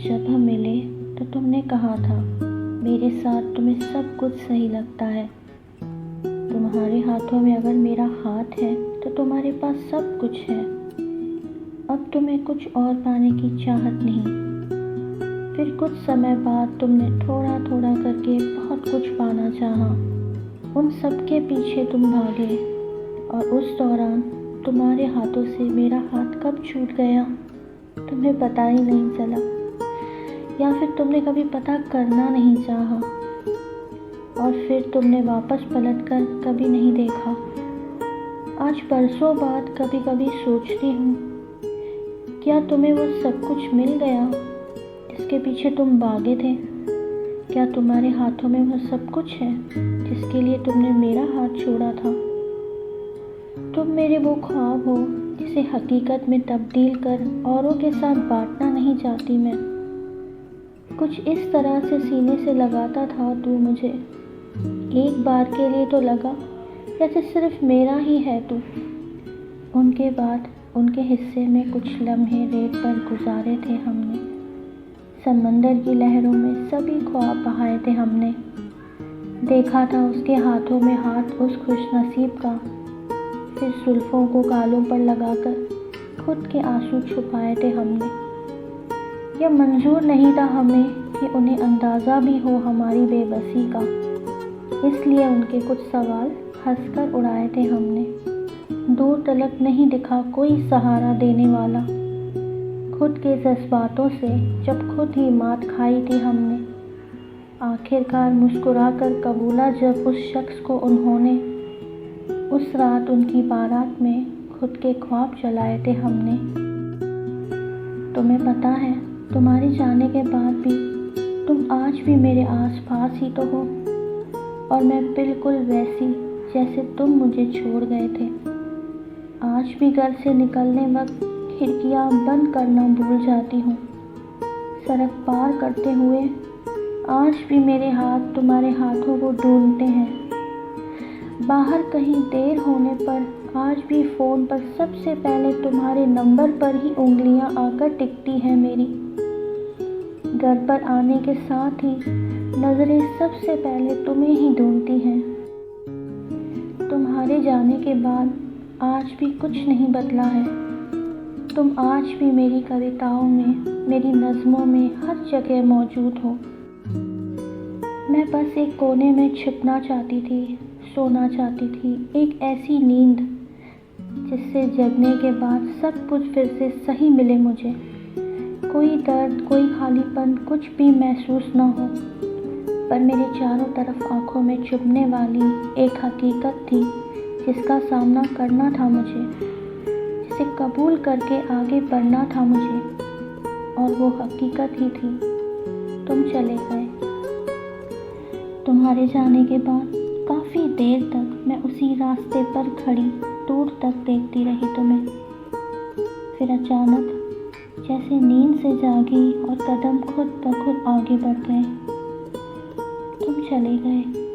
जब हम मिले तो तुमने कहा था मेरे साथ तुम्हें सब कुछ सही लगता है। तुम्हारे हाथों में अगर मेरा हाथ है तो तुम्हारे पास सब कुछ है। अब तुम्हें कुछ और पाने की चाहत नहीं। फिर कुछ समय बाद तुमने थोड़ा थोड़ा करके बहुत कुछ पाना चाहा। उन सब के पीछे तुम भागे और उस दौरान तुम्हारे हाथों से मेरा हाथ कब छूट गया तुम्हें पता ही नहीं चला, या फिर तुमने कभी पता करना नहीं चाहा और फिर तुमने वापस पलटकर कभी नहीं देखा। आज बरसों बाद कभी कभी सोचती हूँ, क्या तुम्हें वो सब कुछ मिल गया जिसके पीछे तुम भागे थे? क्या तुम्हारे हाथों में वो सब कुछ है जिसके लिए तुमने मेरा हाथ छोड़ा था? तुम मेरे वो ख्वाब हो जिसे हकीकत में तब्दील कर औरों के साथ बांटना नहीं चाहती मैं। कुछ इस तरह से सीने से लगाता था तू मुझे। एक बार के लिए तो लगा जैसे सिर्फ मेरा ही है तू। उनके बाद उनके हिस्से में कुछ लम्हे रेत पर गुजारे थे हमने। समंदर की लहरों में सभी ख्वाब बहाए थे हमने। देखा था उसके हाथों में हाथ उस खुशनसीब का। फिर जुल्फों को गालों पर लगाकर खुद के आंसू छुपाए थे हमने। यह मंजूर नहीं था हमें कि उन्हें अंदाज़ा भी हो हमारी बेबसी का, इसलिए उनके कुछ सवाल हंसकर उड़ाए थे हमने। दूर तलक नहीं दिखा कोई सहारा देने वाला। खुद के जज्बातों से जब खुद ही मात खाई थी हमने। आखिरकार मुस्कुराकर कबूला जब उस शख्स को उन्होंने, उस रात उनकी बारात में खुद के ख्वाब जलाए थे हमने। तुम्हें पता है, तुम्हारे जाने के बाद भी तुम आज भी मेरे आस पास ही तो हो, और मैं बिल्कुल वैसी जैसे तुम मुझे छोड़ गए थे। आज भी घर से निकलने वक्त खिड़कियाँ बंद करना भूल जाती हूँ। सड़क पार करते हुए आज भी मेरे हाथ तुम्हारे हाथों को ढूंढते हैं। बाहर कहीं देर होने पर आज भी फ़ोन पर सबसे पहले तुम्हारे नंबर पर ही उंगलियां आकर टिकती हैं मेरी। घर पर आने के साथ ही नज़रें सबसे पहले तुम्हें ही ढूंढती हैं। तुम्हारे जाने के बाद आज भी कुछ नहीं बदला है। तुम आज भी मेरी कविताओं में, मेरी नज़मों में हर जगह मौजूद हो। मैं बस एक कोने में छिपना चाहती थी, सोना चाहती थी, एक ऐसी नींद जिससे जगने के बाद सब कुछ फिर से सही मिले मुझे। कोई दर्द, कोई खालीपन कुछ भी महसूस न हो, पर मेरे चारों तरफ आंखों में चुभने वाली एक हकीकत थी जिसका सामना करना था मुझे, जिसे कबूल करके आगे बढ़ना था मुझे, और वो हकीकत ही थी तुम चले गए। तुम्हारे जाने के बाद काफ़ी देर तक मैं उसी रास्ते पर खड़ी दूर तक देखती रही तुम्हें। फिर अचानक जैसे नींद से जागी और कदम खुद ब खुद आगे बढ़ गए। तुम चले गए।